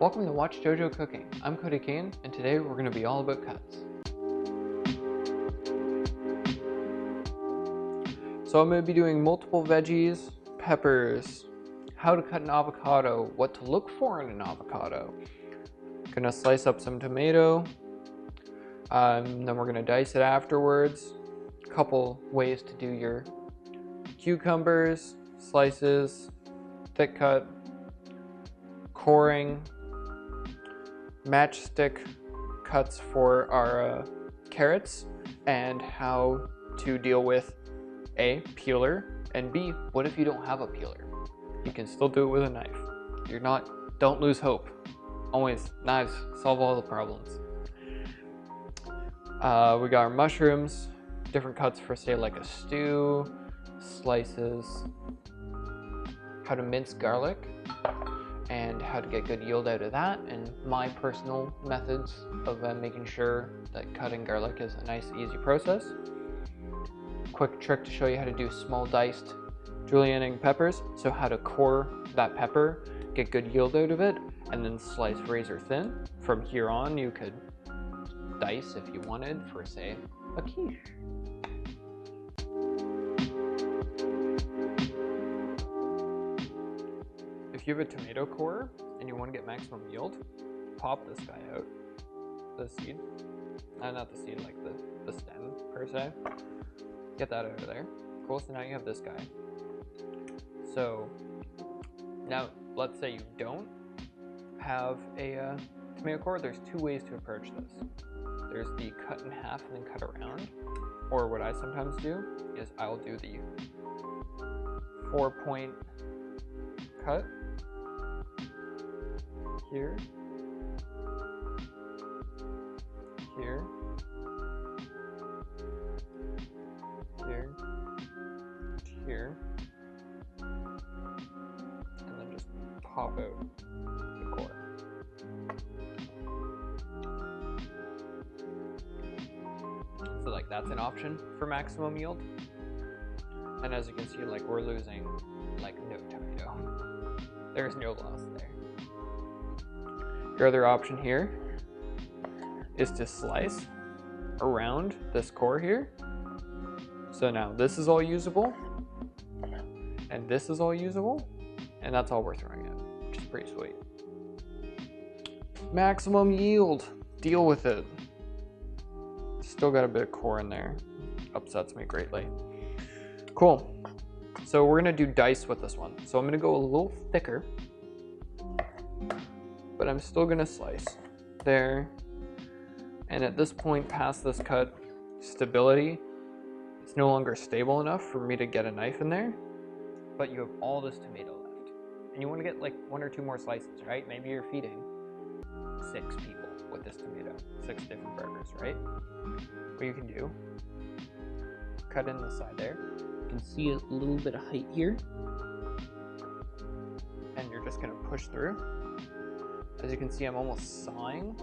Welcome to Watch JoJo Cooking. I'm Cody and today we're going to be all about cuts. So I'm going to be doing multiple veggies, peppers, how to cut an avocado, what to look for in an avocado. Gonna slice up some tomato, then we're going to dice it afterwards. A couple ways to do your cucumbers, slices, thick cut, coring, matchstick cuts for our carrots, and how to deal with A, peeler, and B, what if you don't have a peeler? You can still do it with a knife. Don't lose hope. Always, knives solve all the problems. We got our mushrooms, different cuts for say like a stew, slices, how to mince garlic, and how to get good yield out of that, and my personal methods of making sure that cutting garlic is a nice, easy process. Quick trick to show you how to do small diced Julienning peppers, so how to core that pepper, get good yield out of it, and then slice razor thin. From here on, you could dice if you wanted for, say, a quiche. If you have a tomato core and you want to get maximum yield, pop this guy out, the seed, not the seed, like the stem per se. Get that out of there. Cool, so now you have this guy. So now let's say you don't have a tomato core. There's two ways to approach this. There's the cut in half and then cut around, or what I sometimes do is I'll do the 4-point cut here, here, here, here, and then just pop out the core. So like that's an option for maximum yield. And as you can see, like we're losing like no tomato. There's no loss there. Your other option here is to slice around this core here. So now this is all usable, and this is all usable, and that's all we're throwing in, which is pretty sweet. Maximum yield, deal with it. Still got a bit of core in there, upsets me greatly. Cool, so we're gonna do dice with this one. So I'm gonna go a little thicker, but I'm still gonna slice there. And at this point, past this cut, stability, it's no longer stable enough for me to get a knife in there, but you have all this tomato left. And you wanna get like 1 or 2 more slices, right? Maybe you're feeding 6 people with this tomato, 6 different burgers, right? What you can do, cut in the side there. You can see a little bit of height here, and you're just gonna push through. As you can see, I'm almost sawing,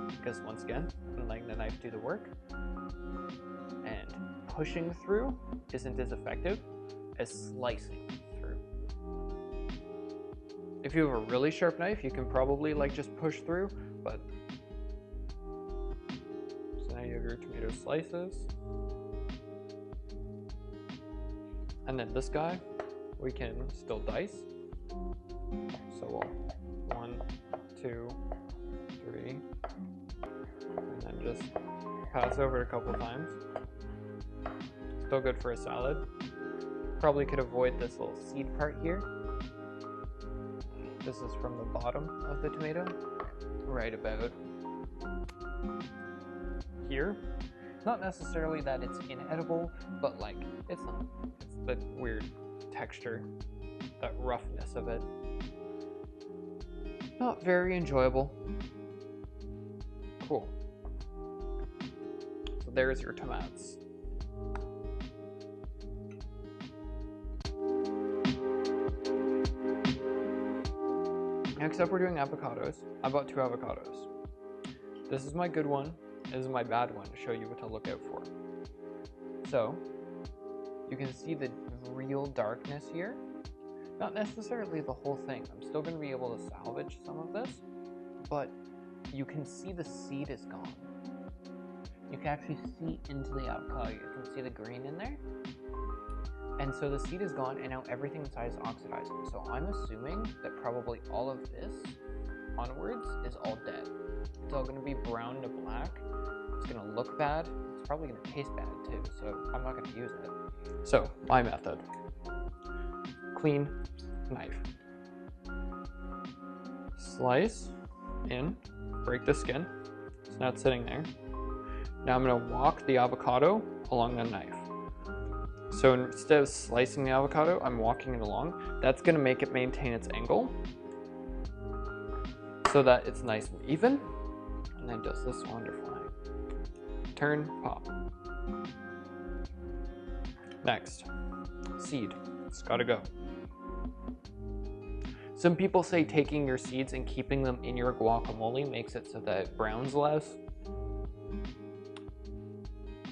because once again, I'm letting the knife do the work. And pushing through isn't as effective as slicing through. If you have a really sharp knife, you can probably like just push through, but so now you have your tomato slices. And then this guy, we can still dice. So we'll 1, 2, 3, and then just pass over it a couple times. Still good for a salad. Probably could avoid this little seed part here. This is from the bottom of the tomato, right about here. Not necessarily that it's inedible, but like it's not. It's the weird texture, that roughness of it. Not very enjoyable. Cool. So there's your tomatoes. Next up, we're doing avocados. I bought 2 avocados. This is my good one. This is my bad one to show you what to look out for. So you can see the real darkness here. Not necessarily the whole thing. I'm still going to be able to salvage some of this, but you can see the seed is gone. You can actually see into the avocado. You can see the green in there. And so the seed is gone, and now everything inside is oxidizing. So I'm assuming that probably all of this onwards is all dead. It's all gonna be brown to black. It's gonna look bad. It's probably gonna taste bad too, so I'm not gonna use it. So, my method. Clean knife. Slice in, break the skin. It's not sitting there. Now I'm gonna walk the avocado along the knife. So instead of slicing the avocado, I'm walking it along. That's gonna make it maintain its angle so that it's nice and even, and then does this wonderfully. Turn, pop. Next, seed. It's gotta go. Some people say taking your seeds and keeping them in your guacamole makes it so that it browns less.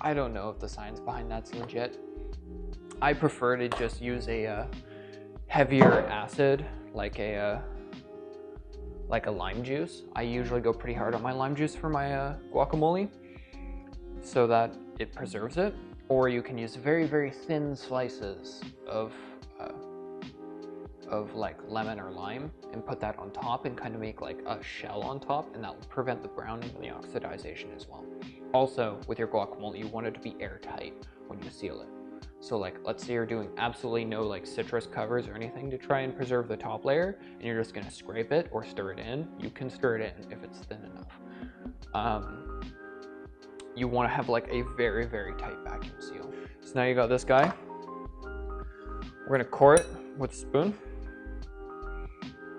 I don't know if the science behind that's legit. I prefer to just use a heavier acid, like a lime juice. I usually go pretty hard on my lime juice for my guacamole, so that it preserves it. Or you can use very, very thin slices of like lemon or lime and put that on top and kind of make like a shell on top, and that will prevent the browning and the oxidization as well. Also, with your guacamole, you want it to be airtight when you seal it. So like, let's say you're doing absolutely no like citrus covers or anything to try and preserve the top layer, and you're just gonna scrape it or stir it in. You can stir it in if it's thin enough. You wanna have like a very, very tight vacuum seal. So now you got this guy. We're gonna core it with a spoon.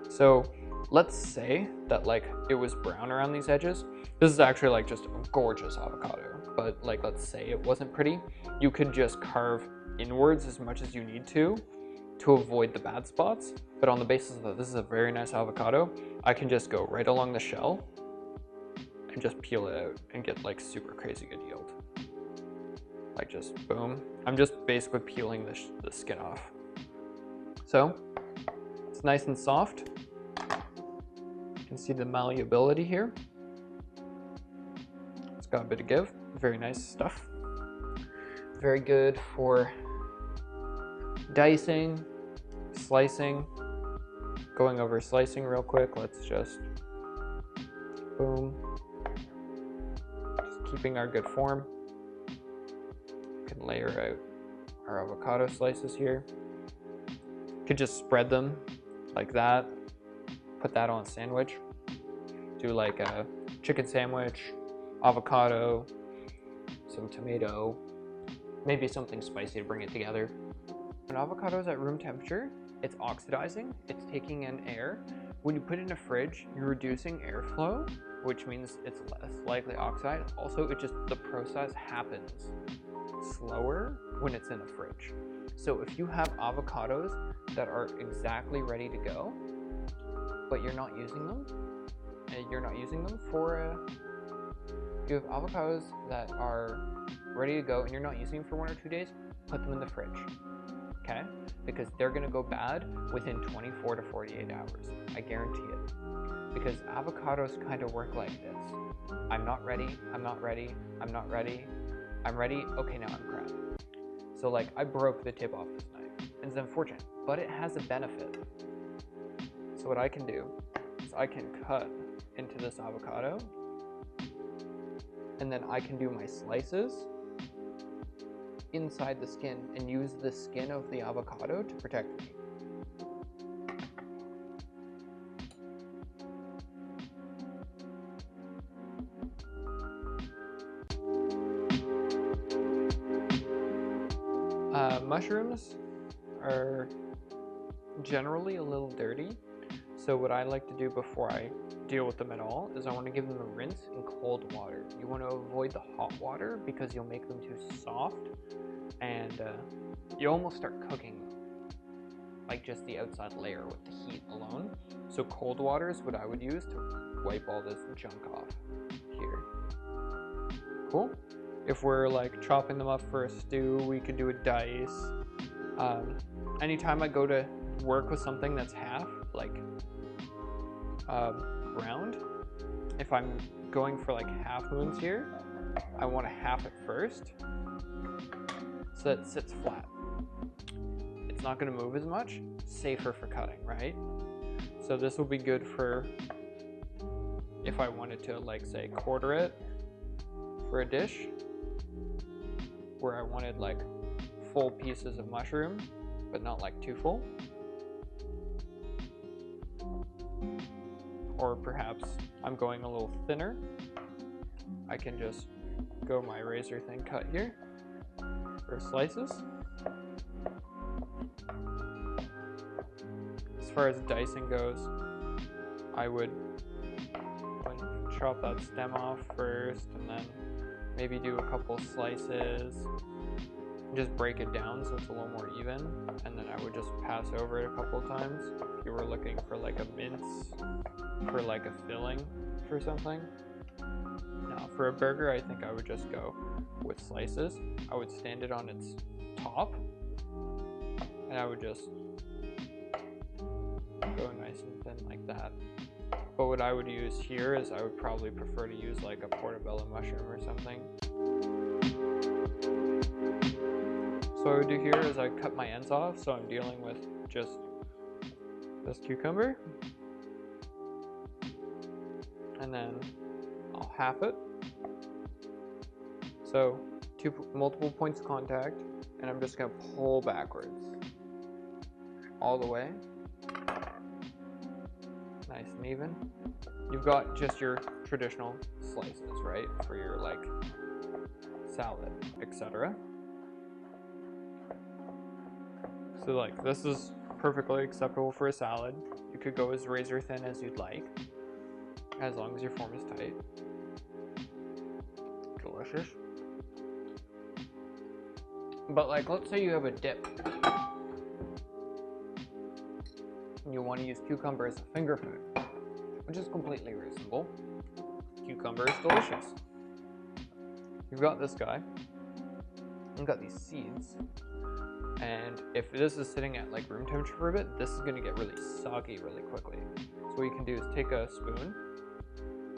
So let's say that like it was brown around these edges. This is actually like just a gorgeous avocado, but like let's say it wasn't pretty. You could just carve inwards as much as you need to avoid the bad spots. But on the basis that this is a very nice avocado, I can just go right along the shell and just peel it out and get like super crazy good yield. Like just boom. I'm just basically peeling the skin off. So it's nice and soft. You can see the malleability here. It's got a bit of give. Very nice stuff. Very good for dicing, slicing. Going over slicing real quick. Let's just boom. Just keeping our good form. Can layer out our avocado slices here. Could just spread them like that. Put that on a sandwich. Do like a chicken sandwich, avocado, some tomato, maybe something spicy to bring it together. When avocado is at room temperature, it's oxidizing, it's taking in air. When you put it in a fridge, you're reducing airflow, which means it's less likely oxide. Also, the process happens slower when it's in a fridge. So if you have avocados that are exactly ready to go, but you're not using them, and you have avocados that are ready to go and you're not using them for 1 or 2 days, put them in the fridge, okay? Because they're gonna go bad within 24 to 48 hours, I guarantee it. Because avocados kind of work like this. I'm not ready, I'm not ready, I'm not ready, I'm ready, okay, now I'm crap. So like, I broke the tip off this knife, and it's unfortunate, but it has a benefit. So what I can do is I can cut into this avocado, and then I can do my slices inside the skin and use the skin of the avocado to protect me. Mushrooms are generally a little dirty. So what I like to do before I deal with them at all is I want to give them a rinse in cold water. You want to avoid the hot water because you'll make them too soft, and you almost start cooking them, like just the outside layer with the heat alone. So cold water is what I would use to wipe all this junk off here. Cool. If we're like chopping them up for a stew, we could do a dice. Anytime I go to work with something that's half, like round, if I'm going for like half moons here, I want to half it first so that it sits flat. It's not going to move as much, safer for cutting, right? So this will be good for if I wanted to, like, say, quarter it for a dish where I wanted like full pieces of mushroom, but not like too full. Or perhaps I'm going a little thinner. I can just go my razor thin cut here for slices. As far as dicing goes, I would chop that stem off first and then maybe do a couple slices. Just break it down so it's a little more even, and then I would just pass over it a couple of times. If you were looking for like a mince, for like a filling for something. Now for a burger, I think I would just go with slices. I would stand it on its top, and I would just go nice and thin like that. But what I would use here is I would probably prefer to use like a portobello mushroom or something. So what I would do here is I cut my ends off, so I'm dealing with just this cucumber. And then I'll half it. So multiple points of contact, and I'm just gonna pull backwards all the way. Nice and even. You've got just your traditional slices, right? For your like salad, etc. So like this is perfectly acceptable for a salad. You could go as razor thin as you'd like, as long as your form is tight. Delicious. But like, let's say you have a dip and you want to use cucumber as a finger food, which is completely reasonable. Cucumber is delicious. You've got this guy, you've got these seeds, and if this is sitting at like room temperature for a bit, this is going to get really soggy really quickly. So what you can do is take a spoon,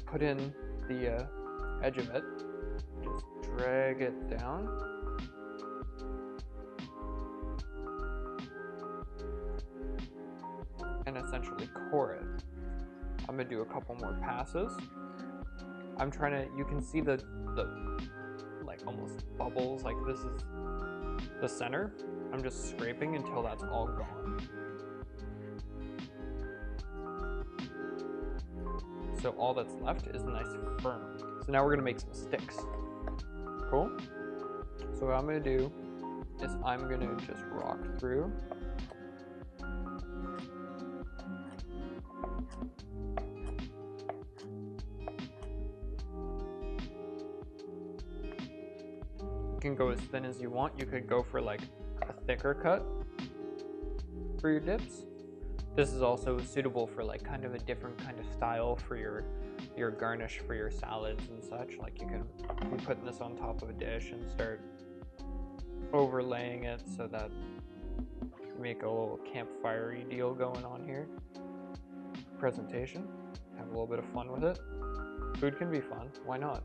put in the edge of it, just drag it down, and essentially core it. I'm gonna do a couple more passes. I'm trying to, you can see the like almost bubbles, like this is the center. I'm just scraping until that's all gone. So all that's left is nice and firm. So now we're gonna make some sticks. Cool? So what I'm gonna do is I'm gonna just rock through. You can go as thin as you want. You could go for like a thicker cut for your dips. This is also suitable for like kind of a different kind of style for your garnish for your salads and such. Like you can be putting this on top of a dish and start overlaying it so that you make a little campfire-y deal going on here. Presentation, have a little bit of fun with it. Food can be fun, why not?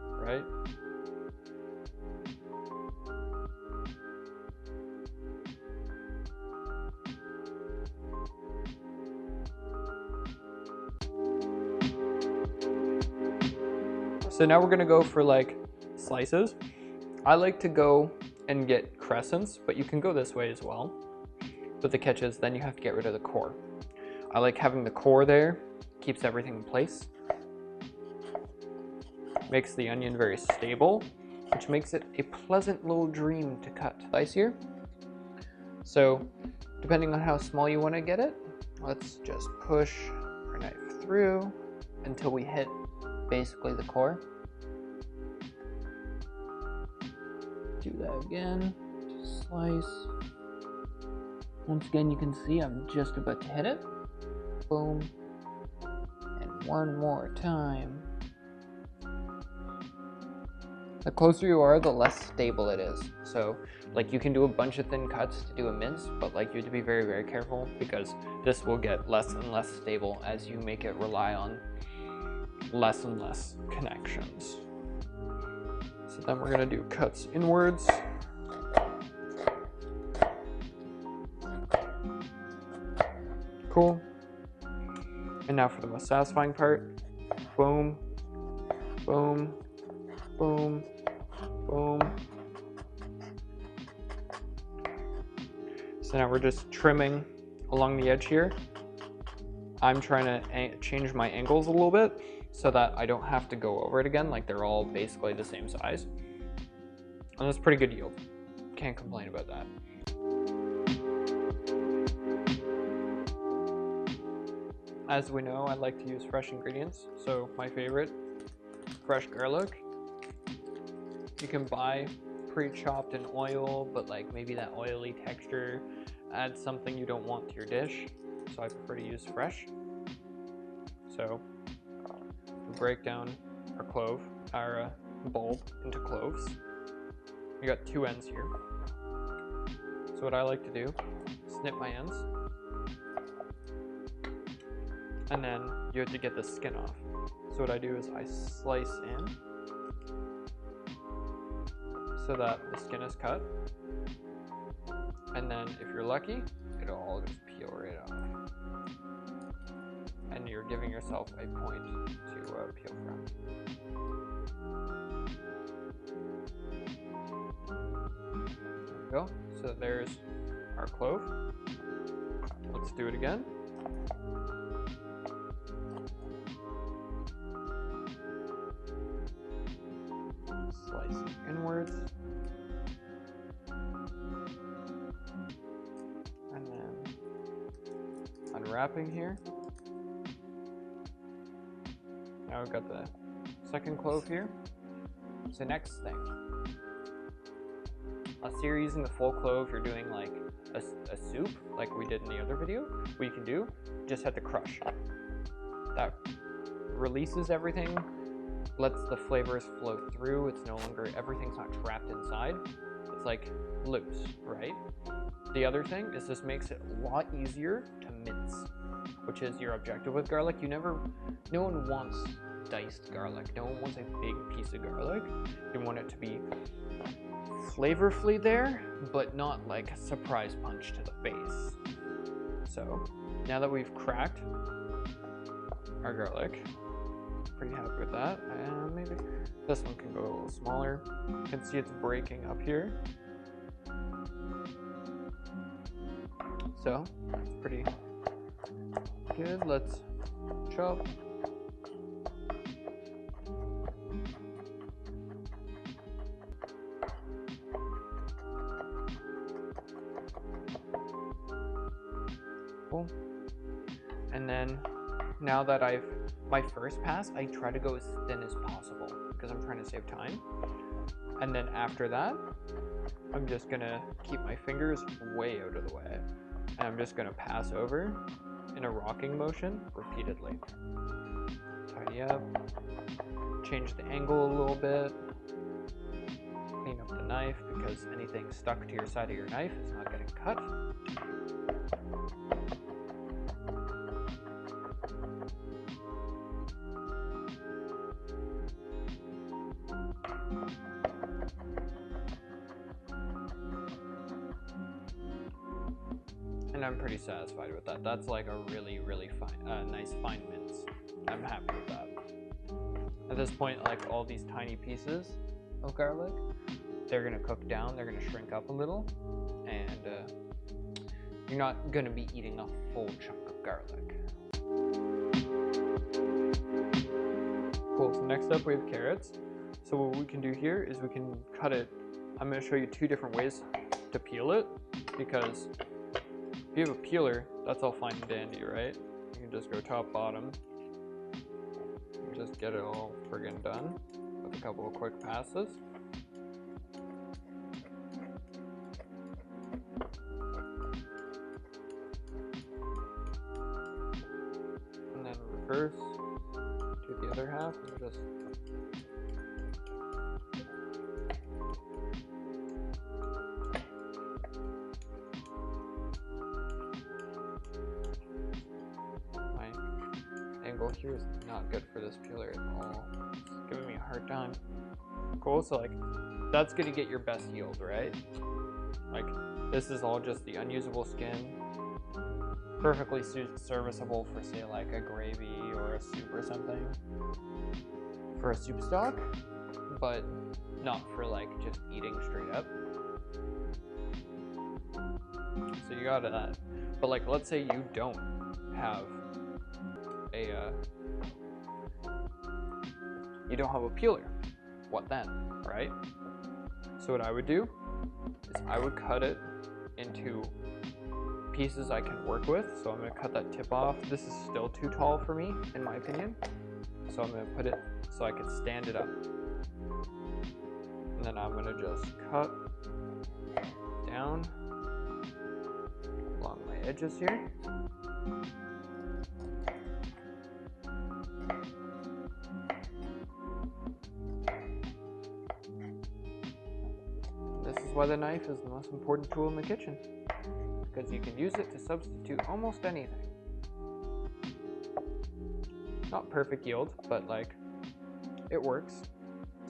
Right? So now we're gonna go for like slices. I like to go and get crescents, but you can go this way as well. But the catch is then you have to get rid of the core. I like having the core there, keeps everything in place. Makes the onion very stable, which makes it a pleasant little dream to cut. Slice here. So depending on how small you want to get it, let's just push our knife through until we hit basically the core. Do that again, just slice. Once again, you can see I'm just about to hit it. Boom. And one more time. The closer you are, the less stable it is. So like you can do a bunch of thin cuts to do a mince, but like you have to be very, very careful because this will get less and less stable as you make it rely on less and less connections. So then we're gonna do cuts inwards. Cool. And now for the most satisfying part. Boom, boom, boom, boom. So now we're just trimming along the edge here. I'm trying to change my angles a little bit so that I don't have to go over it again, like they're all basically the same size. And that's pretty good yield. Can't complain about that. As we know, I like to use fresh ingredients. So my favorite, fresh garlic. You can buy pre-chopped in oil, but like maybe that oily texture adds something you don't want to your dish. So I prefer to use fresh. So we break down our bulb into cloves. You got two ends here. So what I like to do, snip my ends. And then you have to get the skin off. So what I do is I slice in so that the skin is cut. And then if you're lucky, it'll all just peel right off. And you're giving yourself a point to peel from. There we go. So there's our clove. Let's do it again. Slicing inwards. And then unwrapping here. Now we've got the second clove here. So next thing. Unless you're using the full clove, you're doing like a soup, like we did in the other video, what you can do, just have to crush. That releases everything, lets the flavors flow through. It's no longer, everything's not trapped inside. It's like loose, right? The other thing is this makes it a lot easier to mince, which is your objective with garlic. No one wants diced garlic. No one wants a big piece of garlic. You want it to be flavorfully there, but not like a surprise punch to the face. So now that we've cracked our garlic, pretty happy with that. And maybe this one can go a little smaller. You can see it's breaking up here. So it's pretty good. Let's chop. Cool. And then now that my first pass, I try to go as thin as possible because I'm trying to save time. And then after that, I'm just gonna keep my fingers way out of the way. And I'm just gonna pass over in a rocking motion repeatedly. Tidy up, change the angle a little bit, clean up the knife because anything stuck to your side of your knife is not getting cut. And I'm pretty satisfied with that. That's like a really, really fine, nice fine mince. I'm happy with that. At this point, like all these tiny pieces of garlic, they're gonna cook down, they're gonna shrink up a little, and you're not gonna be eating a full chunk of garlic. Cool, so next up we have carrots. So what we can do here is we can cut it. I'm gonna show you two different ways to peel it, because if you have a peeler, that's all fine and dandy, right? You can just go top, bottom, and just get it all friggin' done with a couple of quick passes. And then reverse, do the other half, and just angle here is not good for this peeler at all. It's giving me a hard time. Cool, so like, that's gonna get your best yield, right? Like, this is all just the unusable skin. Perfectly serviceable for, say, like a gravy or a soup or something. For a soup stock, but not for like just eating straight up. So you got that. But like, let's say you don't have a peeler. What then, right? So what I would do is I would cut it into pieces I can work with. So I'm gonna cut that tip off. This is still too tall for me, in my opinion. So I'm gonna put it so I can stand it up. And then I'm gonna just cut down along my edges here. This is why the knife is the most important tool in the kitchen, because you can use it to substitute almost anything. Not perfect yield, but like, it works.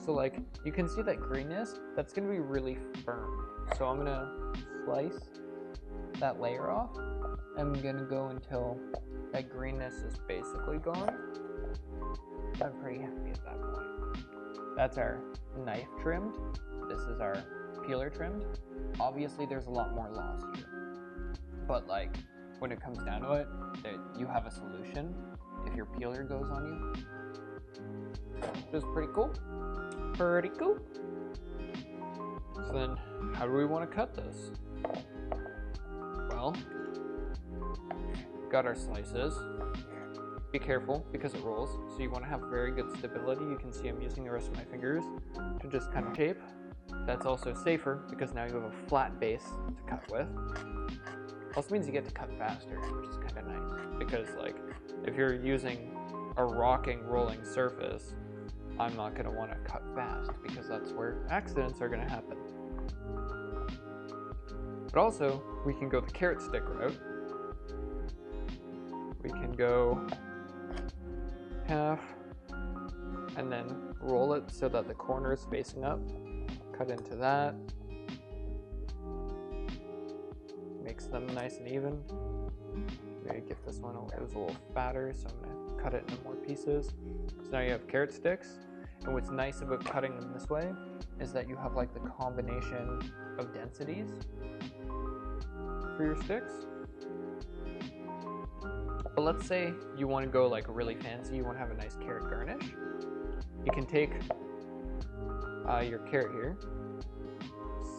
So like, you can see that greenness, that's gonna be really firm. So I'm gonna slice that layer off. I'm gonna go until that greenness is basically gone. I'm pretty happy at that point. That's our knife trimmed. This is our peeler trimmed. Obviously there's a lot more loss here, but like, when it comes down to it, you have a solution if your peeler goes on you. Which is pretty cool. Pretty cool. So then, how do we want to cut this? Well, got our slices. Be careful because it rolls, so you want to have very good stability. You can see I'm using the rest of my fingers to just kind of shape. That's also safer because now you have a flat base to cut with. Also means you get to cut faster, which is kind of nice, because like, if you're using a rocking, rolling surface, I'm not going to want to cut fast because that's where accidents are going to happen. But also, we can go the carrot stick route. We can go half and then roll it so that the corner is facing up. Cut into that. Makes them nice and even. Maybe give this one it was a little fatter, so I'm going to cut it into more pieces. So now you have carrot sticks. And what's nice about cutting them this way is that you have like the combination of densities for your sticks. But let's say you want to go like really fancy, you want to have a nice carrot garnish. You can take your carrot here,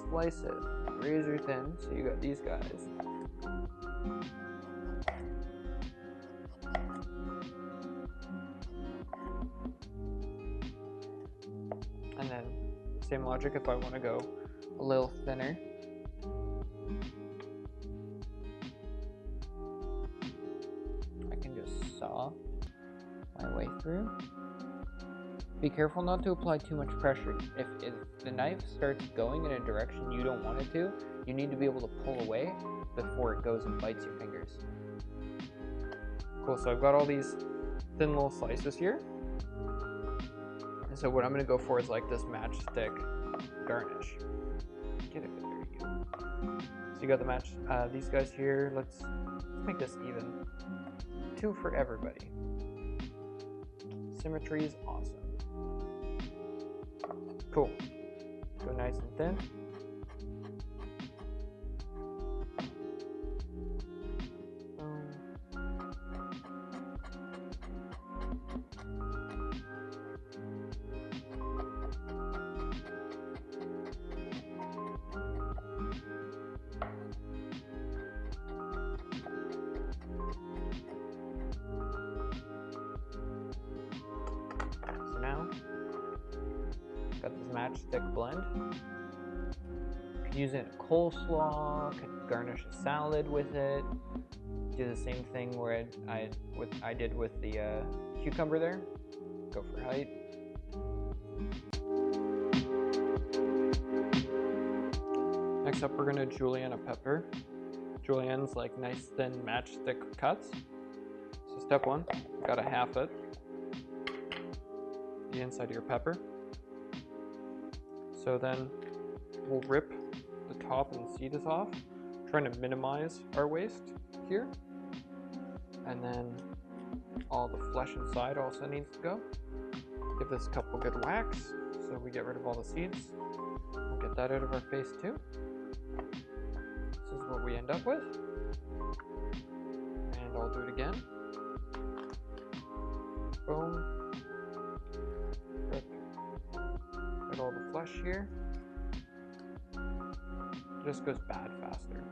slice it razor thin, so you got these guys. And then, same logic if I want to go a little thinner. I can just saw my way through. Be careful not to apply too much pressure. If the knife starts going in a direction you don't want it to, you need to be able to pull away before it goes and bites your fingers. Cool, so I've got all these thin little slices here. And so what I'm going to go for is like this matchstick garnish. Get it, there you go. So you got the match, these guys here. Let's make this even. 2 for everybody. Symmetry is awesome. Cool. Go nice and thin. So now, got this matchstick blend. Could use it in a coleslaw, could garnish a salad with it. Do the same thing where I did with the cucumber there. Go for height. Next up, we're gonna julienne a pepper. Julienne's like nice thin matchstick cuts. So step one, you gotta half it, the inside of your pepper. So then we'll rip the top and the seeds off, trying to minimize our waste here. And then all the flesh inside also needs to go. Give this a couple good whacks so we get rid of all the seeds. We'll get that out of our face too. This is what we end up with. And I'll do it again. Boom. Rip all the flesh here. It just goes bad faster.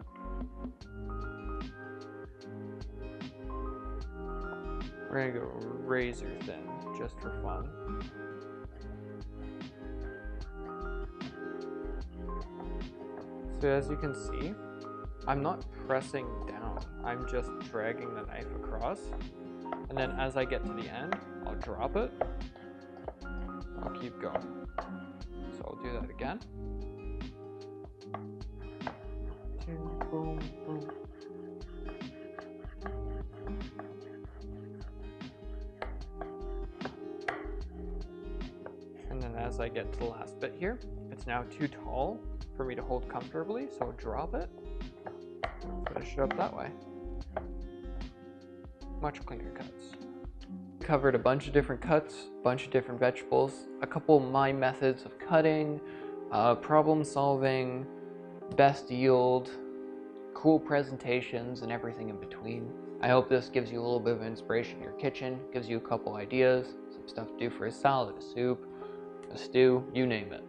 We're gonna go razor thin, just for fun. So as you can see, I'm not pressing down, I'm just dragging the knife across. And then as I get to the end, I'll drop it. I'll keep going. So I'll do that again. Boom, boom. And then as I get to the last bit here, it's now too tall for me to hold comfortably, so I'll drop it and finish it up that way. Much cleaner cuts. Covered a bunch of different cuts, a bunch of different vegetables, a couple of my methods of cutting, problem solving, best yield, cool presentations, and everything in between. I hope this gives you a little bit of inspiration in your kitchen, gives you a couple ideas, some stuff to do for a salad, a soup, a stew, you name it.